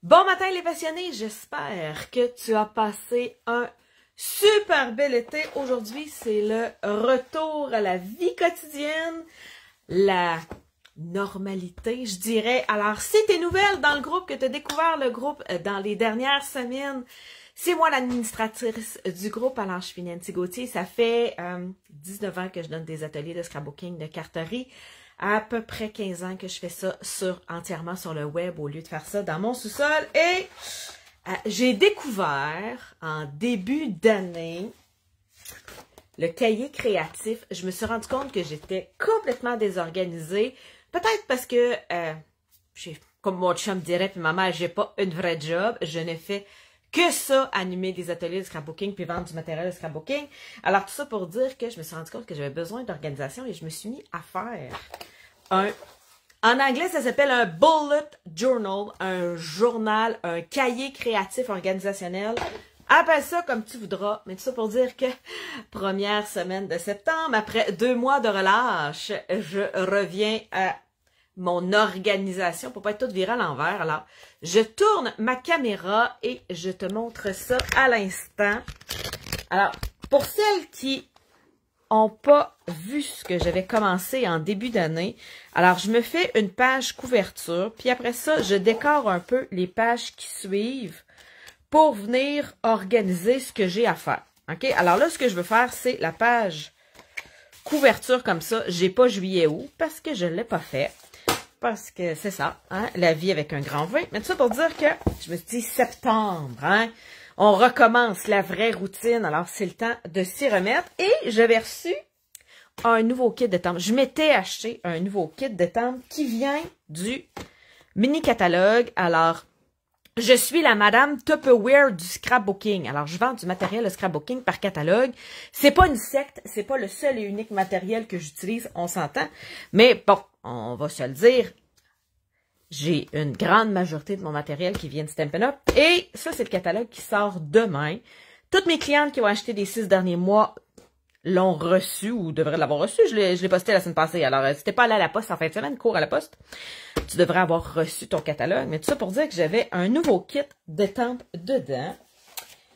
Bon matin les passionnés, j'espère que tu as passé un super bel été. Aujourd'hui, c'est le retour à la vie quotidienne, la normalité, je dirais. Alors, si t'es nouvelle dans le groupe, que tu as découvert le groupe dans les dernières semaines, c'est moi l'administratrice du groupe. Alors, je suis Nancy Gauthier. Ça fait 19 ans que je donne des ateliers de scrapbooking, de carterie. À peu près 15 ans que je fais ça entièrement sur le web au lieu de faire ça dans mon sous-sol. Et j'ai découvert en début d'année le cahier créatif. Je me suis rendu compte que j'étais complètement désorganisée. Peut-être parce que, comme mon chum dirait, puis ma mère, j'ai pas une vraie job. Je ne fais que ça, animer des ateliers de scrapbooking puis vendre du matériel de scrapbooking. Alors, tout ça pour dire que je me suis rendu compte que j'avais besoin d'organisation et je me suis mis à faire en anglais, ça s'appelle un bullet journal, un journal, un cahier créatif organisationnel. Appelle ça comme tu voudras, mais tout ça pour dire que première semaine de septembre, après 2 mois de relâche, je reviens à mon organisation pour pas être toute virée à l'envers. Alors, je tourne ma caméra et je te montre ça à l'instant. Alors, pour celles qui n'ont pas vu ce que j'avais commencé en début d'année, alors je me fais une page couverture, puis après ça, je décore un peu les pages qui suivent pour venir organiser ce que j'ai à faire. OK? Alors là, ce que je veux faire, c'est la page couverture comme ça. J'ai pas juillet-août parce que je l'ai pas fait. Parce que c'est ça, hein, la vie avec un grand V. Mais tout ça pour dire que je me suis dit septembre, hein, on recommence la vraie routine. Alors, c'est le temps de s'y remettre. Et j'avais reçu un nouveau kit de temple. Je m'étais acheté un nouveau kit de temple qui vient du mini-catalogue. Alors, je suis la madame Tupperware du scrapbooking. Alors, je vends du matériel de scrapbooking par catalogue. C'est pas une secte, c'est pas le seul et unique matériel que j'utilise, on s'entend. Mais bon, on va se le dire, j'ai une grande majorité de mon matériel qui vient de Stampin' Up. Et ça, c'est le catalogue qui sort demain. Toutes mes clientes qui ont acheté des 6 derniers mois l'ont reçu ou devraient l'avoir reçu. Je l'ai posté la semaine passée. Alors, si t'es pas allé à la poste en fin de semaine, cours à la poste. Tu devrais avoir reçu ton catalogue. Mais tout ça pour dire que j'avais un nouveau kit d'étampes dedans.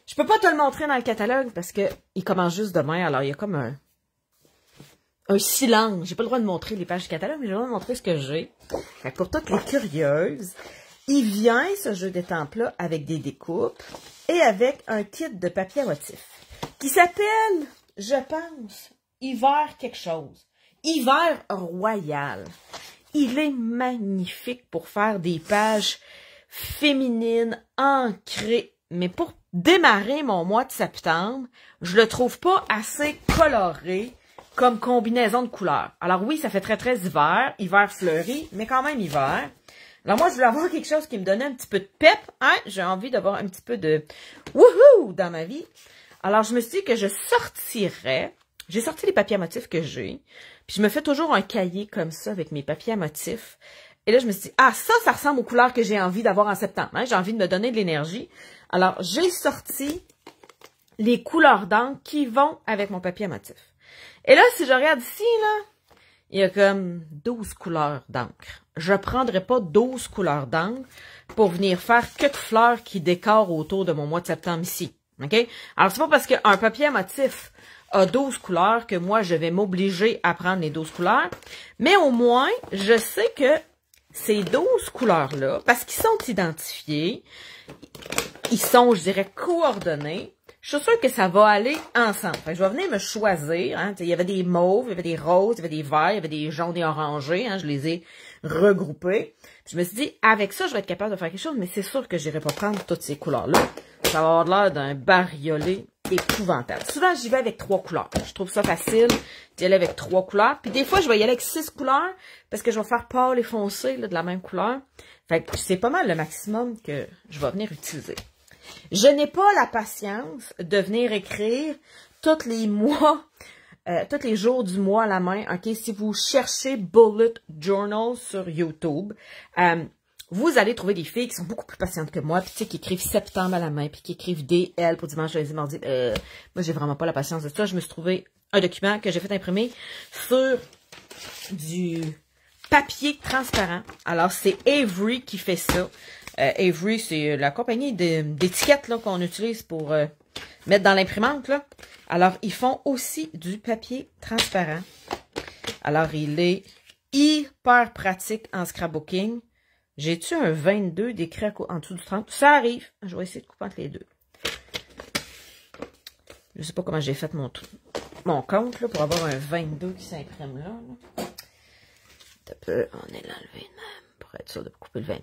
Je peux pas te le montrer dans le catalogue parce que il commence juste demain. Alors, il y a comme un silence. J'ai pas le droit de montrer les pages du catalogue, mais j'ai le droit de montrer ce que j'ai. Fait que pour toutes les curieuses, il vient, ce jeu d'étampes-là, avec des découpes et avec un kit de papier à motif qui s'appelle, je pense, Hiver quelque chose. Hiver royal. Il est magnifique pour faire des pages féminines, ancrées. Mais pour démarrer mon mois de septembre, je le trouve pas assez coloré comme combinaison de couleurs. Alors oui, ça fait très, très hiver, hiver fleuri, mais quand même hiver. Alors moi, je voulais avoir quelque chose qui me donnait un petit peu de pep, hein? J'ai envie d'avoir un petit peu de wouhou dans ma vie. Alors, je me suis dit que je sortirais. J'ai sorti les papiers à motifs que j'ai. Puis je me fais toujours un cahier comme ça avec mes papiers à motifs. Et là, je me suis dit, ah, ça ressemble aux couleurs que j'ai envie d'avoir en septembre. Hein? J'ai envie de me donner de l'énergie. Alors, j'ai sorti les couleurs d'encre qui vont avec mon papier à motifs. Et là, si je regarde ici, là, il y a comme 12 couleurs d'encre. Je prendrai pas 12 couleurs d'encre pour venir faire que de fleurs qui décorent autour de mon mois de septembre ici. OK? Alors, c'est pas parce qu'un papier à motif a 12 couleurs que moi, je vais m'obliger à prendre les 12 couleurs. Mais au moins, je sais que ces 12 couleurs-là, parce qu'ils sont identifiés, ils sont, je dirais, coordonnés, je suis sûre que ça va aller ensemble. Fait que je vais venir me choisir. Hein. Il y avait des mauves, il y avait des roses, il y avait des verts, il y avait des jaunes et orangés. Hein. Je les ai regroupés. Puis je me suis dit, avec ça, je vais être capable de faire quelque chose, mais c'est sûr que je n'irai pas prendre toutes ces couleurs-là. Ça va avoir l'air d'un bariolé épouvantable. Souvent, j'y vais avec 3 couleurs. Je trouve ça facile d'y aller avec 3 couleurs. Puis des fois, je vais y aller avec 6 couleurs parce que je vais faire pâle et foncé là, de la même couleur. Fait que c'est pas mal le maximum que je vais venir utiliser. Je n'ai pas la patience de venir écrire tous les mois, tous les jours du mois à la main. Ok, si vous cherchez Bullet Journal sur YouTube, vous allez trouver des filles qui sont beaucoup plus patientes que moi, puis tu sais, qui écrivent septembre à la main, puis qui écrivent DL pour dimanche, lundi, mardi. Moi, j'ai vraiment pas la patience de ça. Je me suis trouvé un document que j'ai fait imprimer sur du papier transparent. Alors, c'est Avery qui fait ça. Avery, c'est la compagnie d'étiquettes qu'on utilise pour mettre dans l'imprimante. Là. Alors, ils font aussi du papier transparent. Alors, il est hyper pratique en scrapbooking. J'ai-tu un 22 d'écrit en dessous du 30? Ça arrive. Je vais essayer de couper entre les deux. Je sais pas comment j'ai fait mon compte là, pour avoir un 22 qui s'imprime là. On est l'enlever de même pour être sûr de couper le 29-30.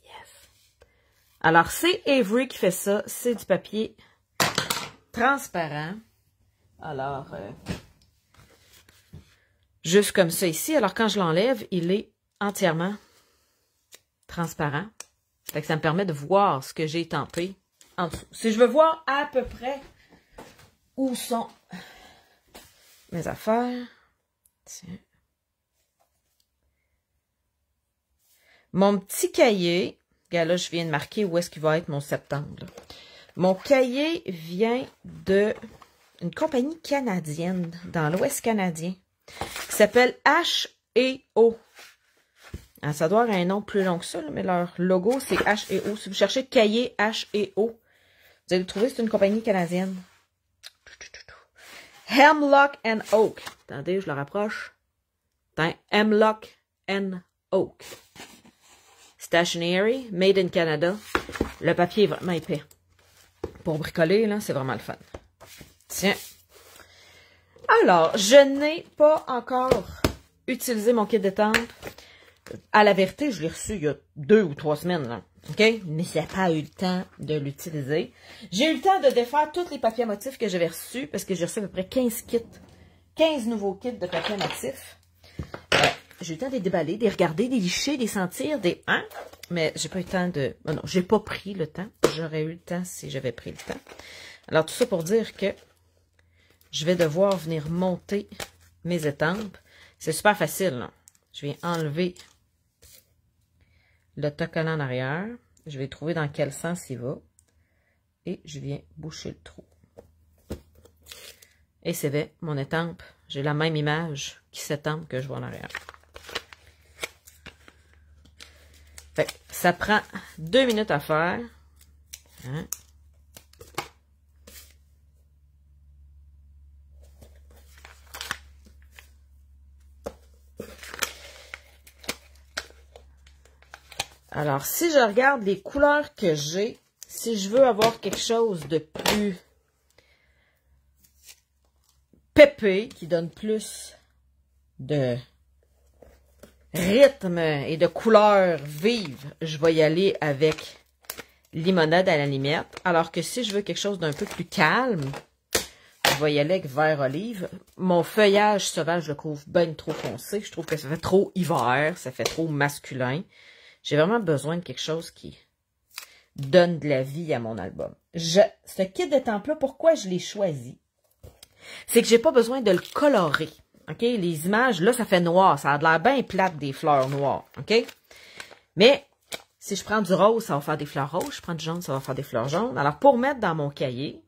Yes. Alors, c'est Avery qui fait ça. C'est du papier transparent. Alors, juste comme ça ici. Alors, quand je l'enlève, il est entièrement transparent. Fait que ça me permet de voir ce que j'ai tempé en dessous. Si je veux voir à peu près où sont mes affaires. Tiens. Mon petit cahier. Regarde là, je viens de marquer où est-ce qu'il va être mon septembre. Là. Mon cahier vient de une compagnie canadienne dans l'Ouest canadien qui s'appelle H&O. Ah, ça doit avoir un nom plus long que ça, là, mais leur logo, c'est H&O. Si vous cherchez cahier H&O, vous allez le trouver, c'est une compagnie canadienne. Hemlock and Oak. Attendez, je le rapproche. Hemlock and Oak. Stationery, made in Canada. Le papier est vraiment épais. Pour bricoler, là, c'est vraiment le fun. Tiens. Alors, je n'ai pas encore utilisé mon kit d'étampe. À la vérité, je l'ai reçu il y a 2 ou 3 semaines, là. OK? Mais j'ai pas eu le temps de l'utiliser. J'ai eu le temps de défaire tous les papiers motifs que j'avais reçus, parce que j'ai reçu à peu près 15 kits. 15 nouveaux kits de papier motifs. J'ai eu le temps de les déballer, de les regarder, de les licher, de les sentir, des... Hein? Mais j'ai pas eu le temps de... Oh non, j'ai pas pris le temps. J'aurais eu le temps si j'avais pris le temps. Alors, tout ça pour dire que je vais devoir venir monter mes étampes. C'est super facile, là. Je viens enlever l'autocollant en arrière. Je vais trouver dans quel sens il va. Et je viens boucher le trou. Et c'est vrai, mon étampe, j'ai la même image qui s'étampe que je vois en arrière. Fait que ça prend 2 minutes à faire. Hein? Alors, si je regarde les couleurs que j'ai, si je veux avoir quelque chose de plus pépé, qui donne plus de rythme et de couleurs vives, je vais y aller avec limonade à la limette. Alors que si je veux quelque chose d'un peu plus calme, je vais y aller avec vert olive. Mon feuillage sauvage, je le trouve bien trop foncé. Je trouve que ça fait trop hiver, ça fait trop masculin. J'ai vraiment besoin de quelque chose qui donne de la vie à mon album. Ce kit d'étampe-là, pourquoi je l'ai choisi? C'est que j'ai pas besoin de le colorer. OK? Les images, là, ça fait noir. Ça a l'air bien plate des fleurs noires. OK? Mais, si je prends du rose, ça va faire des fleurs roses. Je prends du jaune, ça va faire des fleurs jaunes. Alors, pour mettre dans mon cahier,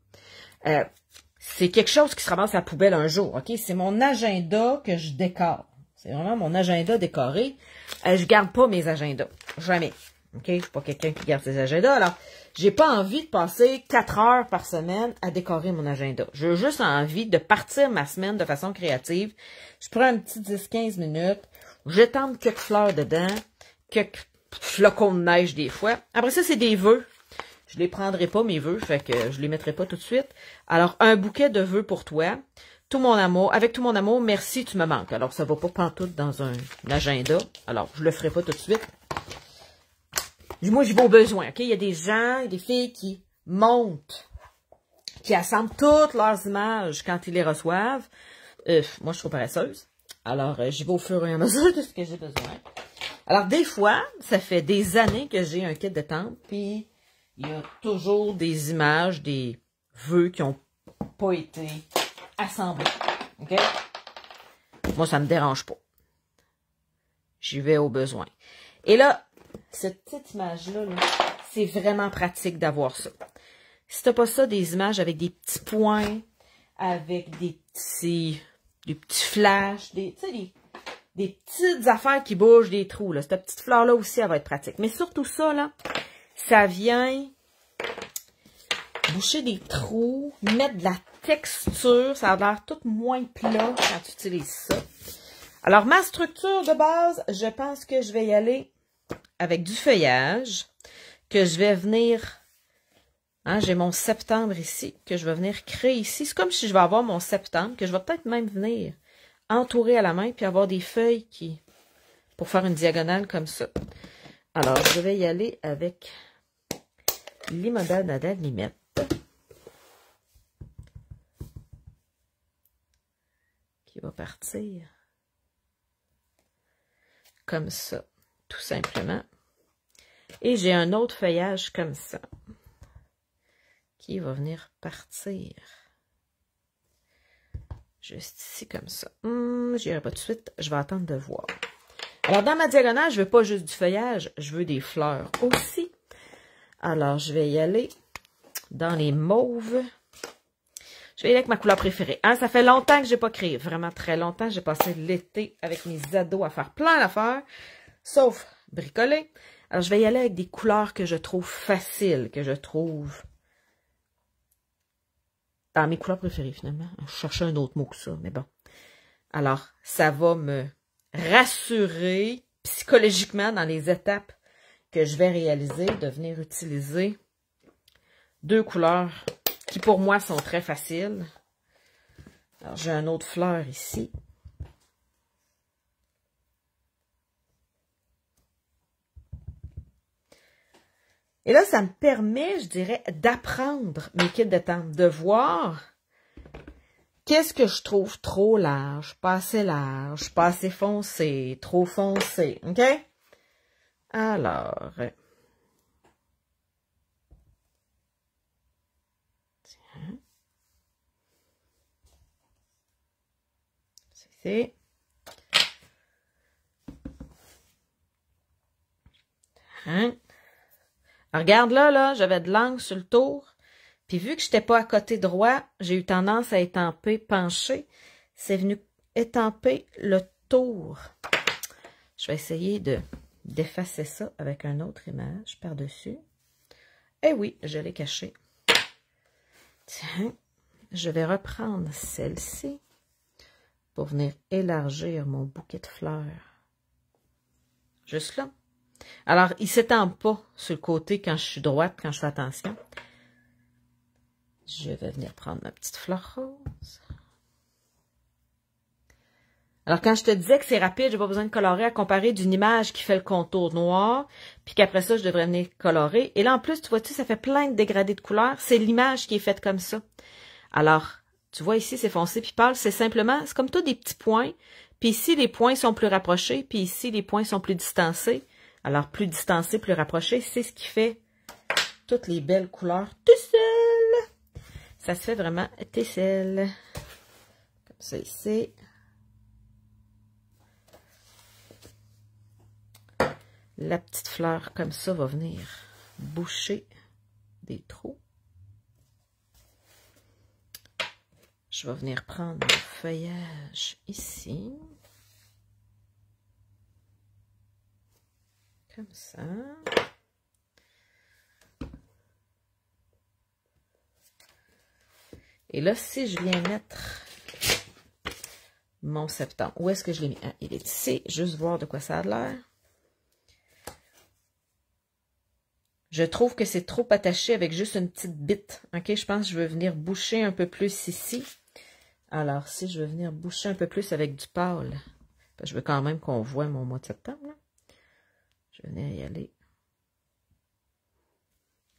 c'est quelque chose qui se ramasse à la poubelle un jour. OK? C'est mon agenda que je décore. C'est vraiment mon agenda décoré. Je garde pas mes agendas. Jamais. OK? Je suis pas quelqu'un qui garde ses agendas. Alors, j'ai pas envie de passer 4 heures par semaine à décorer mon agenda. J'ai juste envie de partir ma semaine de façon créative. Je prends un petit 10-15 minutes. J'étends quelques fleurs dedans. Quelques flocons de neige des fois. Après ça, c'est des vœux. Je les prendrai pas, mes vœux. Fait que je les mettrai pas tout de suite. Alors, un bouquet de vœux pour toi. Tout mon amour, avec tout mon amour, merci, tu me manques. Alors, ça va pas pantoute dans un agenda. Alors, je le ferai pas tout de suite. Moi, j'ai beau besoin, OK? Il y a des gens, des filles qui montent, qui assemblent toutes leurs images quand ils les reçoivent. Moi, je suis trop paresseuse. Alors, j'y vais au fur et à mesure de ce que j'ai besoin. Alors, des fois, ça fait des années que j'ai un kit de temple, puis il y a toujours des images, des vœux qui n'ont pas été assemblés. OK? Moi, ça me dérange pas. J'y vais au besoin. Et là, cette petite image-là, là, c'est vraiment pratique d'avoir ça. Si t'as pas ça, des images avec des petits points, avec des petits flashs, tu sais, des petites affaires qui bougent, des trous. Là. Cette petite fleur-là aussi, elle va être pratique. Mais surtout ça, là, ça vient boucher des trous, mettre de la texture. Ça a l'air tout moins plat quand tu utilises ça. Alors, ma structure de base, je pense que je vais y aller avec du feuillage, que je vais venir... Hein, j'ai mon septembre ici, que je vais venir créer ici. C'est comme si je vais avoir mon septembre, que je vais peut-être même venir entourer à la main, puis avoir des feuilles qui... pour faire une diagonale comme ça. Alors, je vais y aller avec l'Imodal Limette. Qui va partir comme ça, tout simplement. Et j'ai un autre feuillage comme ça, qui va venir partir juste ici comme ça. J'irai pas tout de suite, je vais attendre de voir. Alors, dans ma diagonale, je veux pas juste du feuillage, je veux des fleurs aussi. Alors, je vais y aller dans les mauves. Je vais y aller avec ma couleur préférée. Hein, ça fait longtemps que j'ai pas créé, vraiment très longtemps. J'ai passé l'été avec mes ados à faire plein d'affaires, sauf bricoler. Alors, je vais y aller avec des couleurs que je trouve faciles, que je trouve... Ah, mes couleurs préférées, finalement. Je cherchais un autre mot que ça, mais bon. Alors, ça va me rassurer psychologiquement dans les étapes que je vais réaliser, de venir utiliser deux couleurs qui, pour moi, sont très faciles. Alors, j'ai une autre fleur ici. Et là, ça me permet, je dirais, d'apprendre mes kits de temps, de voir qu'est-ce que je trouve trop large, pas assez foncé, trop foncé, OK? Alors, tiens, c'est hein? Regarde là, j'avais de l'angle sur le tour. Puis vu que je n'étais pas à côté droit, j'ai eu tendance à étamper penché. C'est venu étamper le tour. Je vais essayer d'effacer ça avec une autre image par-dessus. Eh oui, je l'ai caché. Tiens, je vais reprendre celle-ci pour venir élargir mon bouquet de fleurs. Juste là. Alors, il ne s'étend pas sur le côté quand je suis droite, quand je fais attention. Je vais venir prendre ma petite fleur rose. Alors, quand je te disais que c'est rapide, j'ai pas besoin de colorer à comparer d'une image qui fait le contour noir, puis qu'après ça, je devrais venir colorer. Et là, en plus, tu vois-tu, ça fait plein de dégradés de couleurs. C'est l'image qui est faite comme ça. Alors, tu vois ici, c'est foncé puis pâle. C'est simplement, c'est comme tout des petits points. Puis ici, les points sont plus rapprochés. Puis ici, les points sont plus distancés. Alors, plus distancés, plus rapprochés, c'est ce qui fait toutes les belles couleurs tout seul. Ça se fait vraiment tesselle. Comme ça ici. La petite fleur comme ça va venir boucher des trous. Je vais venir prendre mon feuillage ici. Comme ça. Et là, si je viens mettre mon septembre, où est-ce que je l'ai mis? Ah, il est ici. Juste voir de quoi ça a l'air. Je trouve que c'est trop attaché avec juste une petite bite. OK, je pense que je veux venir boucher un peu plus ici. Alors, si je veux venir boucher un peu plus avec du pâle, je veux quand même qu'on voit mon mois de septembre. Là. Je vais venir y aller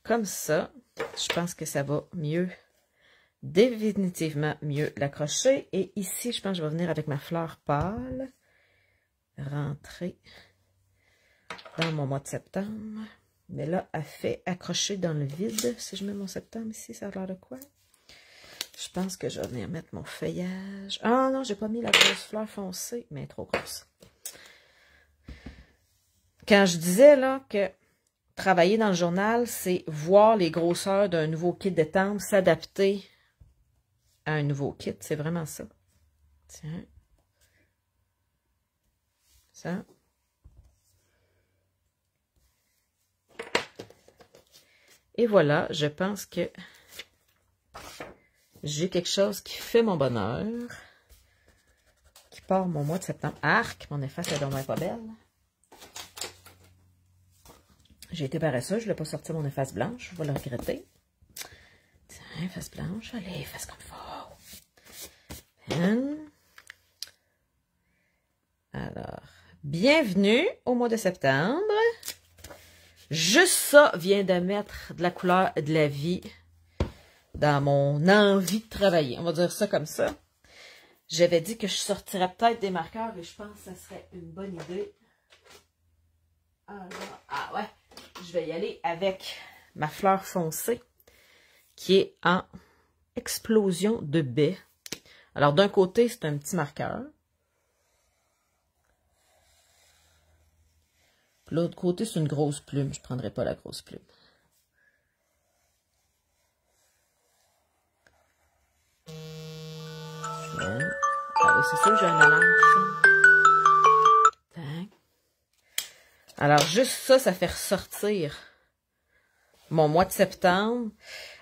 comme ça. Je pense que ça va mieux, définitivement mieux l'accrocher. Et ici, je pense que je vais venir avec ma fleur pâle, rentrer dans mon mois de septembre. Mais là, elle fait accrocher dans le vide. Si je mets mon septembre ici, ça a l'air de quoi? Je pense que je vais venir mettre mon feuillage. Ah non, j'ai pas mis la grosse fleur foncée, mais trop grosse. Quand je disais là que travailler dans le journal, c'est voir les grosseurs d'un nouveau kit d'étampe, s'adapter à un nouveau kit. C'est vraiment ça. Tiens. Ça. Et voilà, je pense que j'ai quelque chose qui fait mon bonheur. Qui part mon mois de septembre. Arc, mon efface est donc pas belle. J'ai été paresseuse, je ne l'ai pas sorti mon efface blanche, je vais le regretter. Tiens, efface blanche, allez, efface comme il faut. Alors, bienvenue au mois de septembre. Juste ça vient de mettre de la couleur et de la vie dans mon envie de travailler. On va dire ça comme ça. J'avais dit que je sortirais peut-être des marqueurs et je pense que ça serait une bonne idée. Alors, ah ouais, je vais y aller avec ma fleur foncée qui est en explosion de baie. Alors, d'un côté, c'est un petit marqueur. Puis l'autre côté, c'est une grosse plume. Je ne prendrai pas la grosse plume. Ah oui, c'est sûr, j'ai un mélange. Alors, juste ça, ça fait ressortir mon mois de septembre.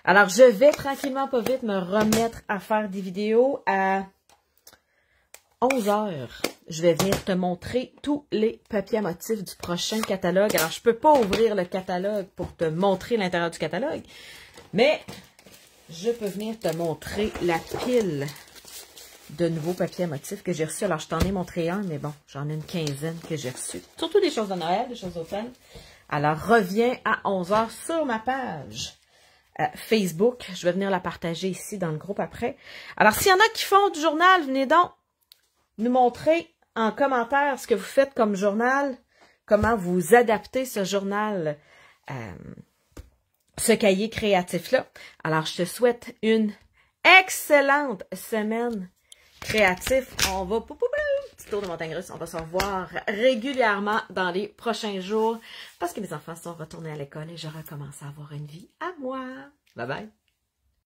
Alors, je vais tranquillement, pas vite, me remettre à faire des vidéos à 11h. Je vais venir te montrer tous les papiers à motifs du prochain catalogue. Alors, je peux pas ouvrir le catalogue pour te montrer l'intérieur du catalogue, mais je peux venir te montrer la pile de nouveaux papiers à motifs que j'ai reçus. Alors, je t'en ai montré un, mais bon, j'en ai une quinzaine que j'ai reçues. Surtout des choses de Noël, des choses d'automne. Alors, reviens à 11h sur ma page Facebook. Je vais venir la partager ici dans le groupe après. Alors, s'il y en a qui font du journal, venez donc nous montrer en commentaire ce que vous faites comme journal, comment vous adaptez ce journal, ce cahier créatif-là. Alors, je te souhaite une excellente semaine créative. On va, petit tour de montagne russe, on va se revoir régulièrement dans les prochains jours parce que mes enfants sont retournés à l'école et je recommence à avoir une vie à moi. Bye bye!